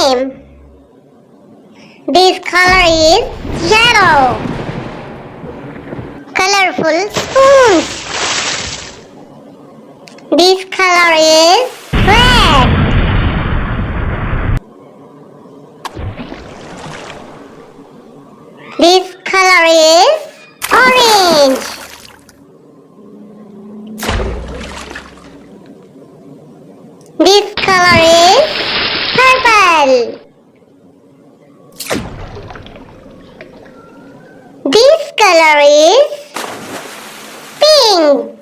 name. This color is yellow. Colorful spoons. This color is red. This color is orange. This color is purple. This color is pink.